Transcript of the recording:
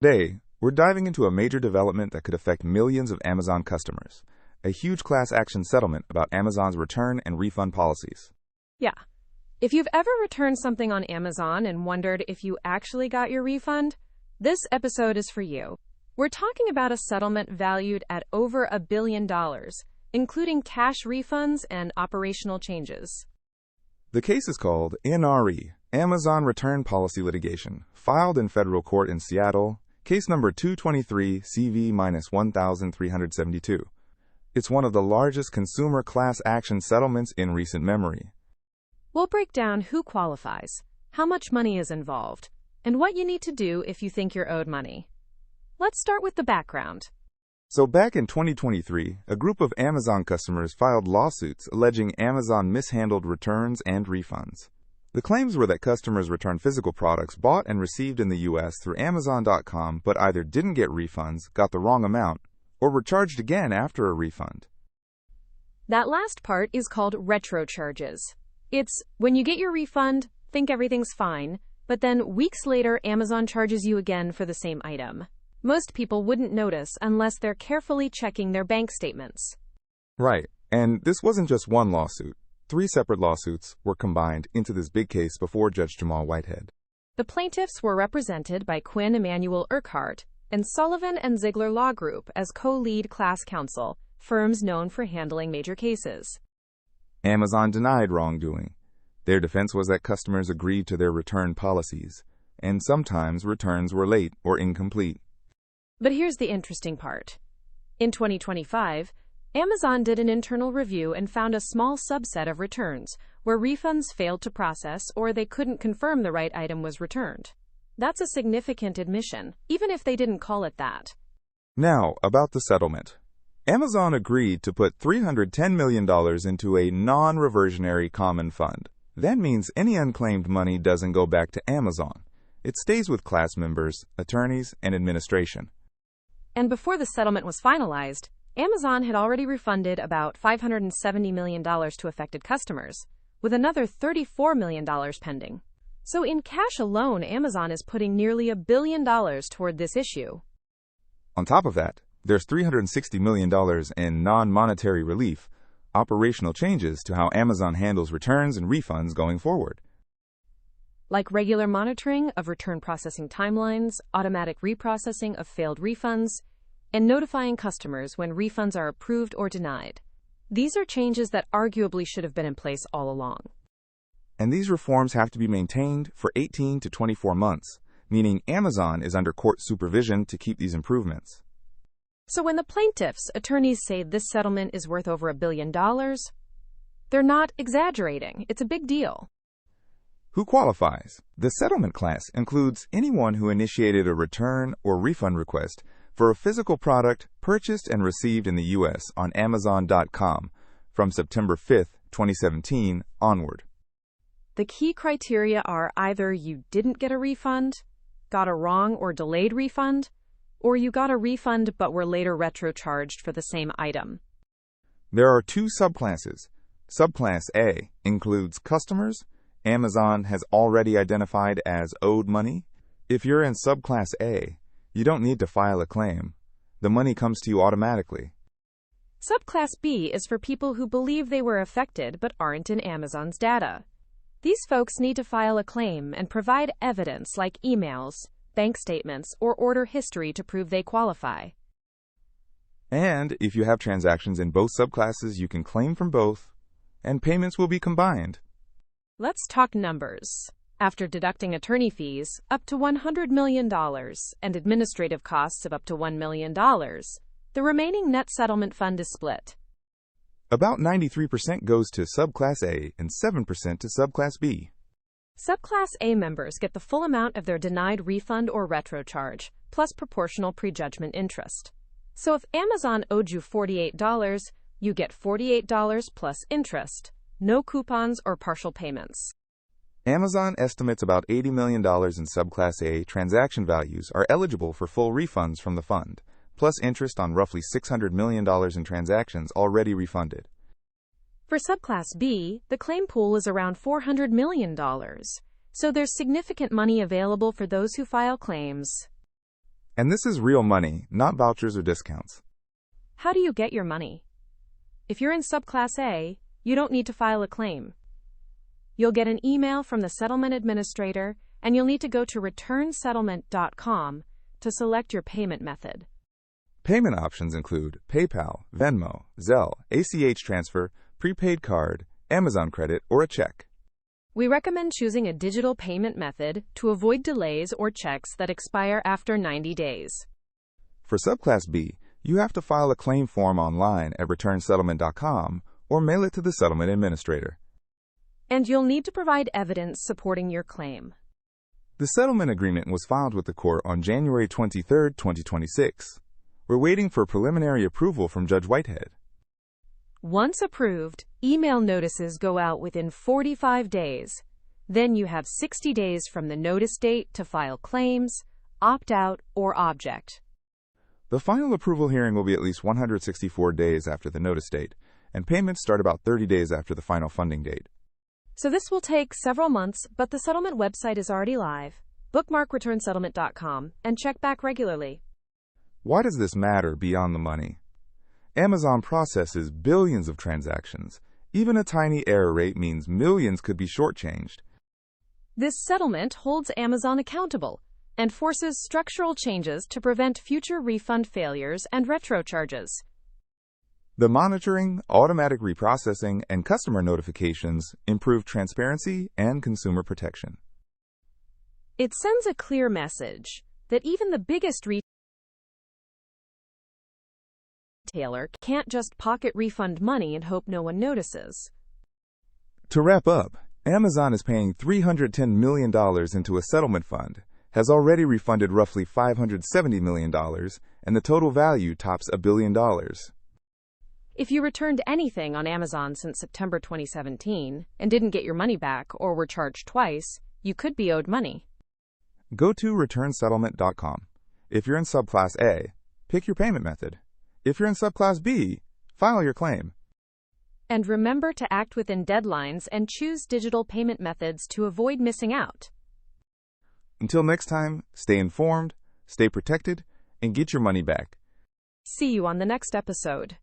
Today, we're diving into a major development that could affect millions of Amazon customers, a huge class action settlement about Amazon's return and refund policies. Yeah. If you've ever returned something on Amazon and wondered if you actually got your refund, this episode is for you. We're talking about a settlement valued at over $1 billion, including cash refunds and operational changes. The case is called NRE, Amazon Return Policy Litigation, filed in federal court in Seattle, case number 223 CV-1372. It's one of the largest consumer class action settlements in recent memory. We'll break down who qualifies, how much money is involved, and what you need to do if you think you're owed money. Let's start with the background. So back in 2023, a group of Amazon customers filed lawsuits alleging Amazon mishandled returns and refunds. The claims were that customers returned physical products bought and received in the U.S. through Amazon.com but either didn't get refunds, got the wrong amount, or were charged again after a refund. That last part is called retro charges. It's when you get your refund, think everything's fine, but then weeks later Amazon charges you again for the same item. Most people wouldn't notice unless they're carefully checking their bank statements. Right, and this wasn't just one lawsuit. 3 separate lawsuits were combined into this big case before Judge Jamal Whitehead. The plaintiffs were represented by Quinn Emanuel Urquhart and Sullivan & Ziegler Law Group as co-lead class counsel, firms known for handling major cases. Amazon denied wrongdoing. Their defense was that customers agreed to their return policies, and sometimes returns were late or incomplete. But here's the interesting part. In 2025, Amazon did an internal review and found a small subset of returns where refunds failed to process or they couldn't confirm the right item was returned. That's a significant admission, even if they didn't call it that. Now, about the settlement. Amazon agreed to put $310 million into a non-reversionary common fund. That means any unclaimed money doesn't go back to Amazon. It stays with class members, attorneys, and administration. And before the settlement was finalized, Amazon had already refunded about $570 million to affected customers, with another $34 million pending. So in cash alone, Amazon is putting nearly $1 billion toward this issue. On top of that, there's $360 million in non-monetary relief, operational changes to how Amazon handles returns and refunds going forward. Like regular monitoring of return processing timelines, automatic reprocessing of failed refunds, and notifying customers when refunds are approved or denied. These are changes that arguably should have been in place all along. And these reforms have to be maintained for 18 to 24 months, meaning Amazon is under court supervision to keep these improvements. So when the plaintiffs' attorneys say this settlement is worth over $1 billion, they're not exaggerating. It's a big deal. Who qualifies? The settlement class includes anyone who initiated a return or refund request for a physical product purchased and received in the U.S. on Amazon.com from September 5, 2017 onward. The key criteria are either you didn't get a refund, got a wrong or delayed refund, or you got a refund but were later retro-charged for the same item. There are 2 subclasses. Subclass A includes customers Amazon has already identified as owed money. If you're in subclass A, you don't need to file a claim. The money comes to you automatically. Subclass B is for people who believe they were affected but aren't in Amazon's data. These folks need to file a claim and provide evidence like emails, bank statements, or order history to prove they qualify. And if you have transactions in both subclasses, you can claim from both, and payments will be combined. Let's talk numbers. After deducting attorney fees, up to $100 million, and administrative costs of up to $1 million, the remaining net settlement fund is split. About 93% goes to subclass A and 7% to subclass B. Subclass A members get the full amount of their denied refund or retro charge, plus proportional prejudgment interest. So if Amazon owed you $48, you get $48 plus interest, no coupons or partial payments. Amazon estimates about $80 million in subclass A transaction values are eligible for full refunds from the fund, plus interest on roughly $600 million in transactions already refunded. For subclass B, the claim pool is around $400 million, so there's significant money available for those who file claims. And this is real money, not vouchers or discounts. How do you get your money? If you're in Subclass A, you don't need to file a claim. You'll get an email from the settlement administrator, and you'll need to go to returnsettlement.com to select your payment method. Payment options include PayPal, Venmo, Zelle, ACH transfer, prepaid card, Amazon credit, or a check. We recommend choosing a digital payment method to avoid delays or checks that expire after 90 days. For Subclass B, you have to file a claim form online at returnsettlement.com or mail it to the settlement administrator. And you'll need to provide evidence supporting your claim. The settlement agreement was filed with the court on January 23, 2026. We're waiting for preliminary approval from Judge Whitehead. Once approved, email notices go out within 45 days. Then you have 60 days from the notice date to file claims, opt out, or object. The final approval hearing will be at least 164 days after the notice date, and payments start about 30 days after the final funding date. So this will take several months, but the settlement website is already live. Bookmark returnsettlement.com and check back regularly. Why does this matter beyond the money? Amazon processes billions of transactions. Even a tiny error rate means millions could be shortchanged. This settlement holds Amazon accountable and forces structural changes to prevent future refund failures and retro charges. The monitoring, automatic reprocessing, and customer notifications improve transparency and consumer protection. It sends a clear message that even the biggest retailer can't just pocket refund money and hope no one notices. To wrap up, Amazon is paying $310 million into a settlement fund, has already refunded roughly $570 million, and the total value tops $1 billion. If you returned anything on Amazon since September 2017 and didn't get your money back or were charged twice, you could be owed money. Go to returnsettlement.com. If you're in Subclass A, pick your payment method. If you're in Subclass B, file your claim. And remember to act within deadlines and choose digital payment methods to avoid missing out. Until next time, stay informed, stay protected, and get your money back. See you on the next episode.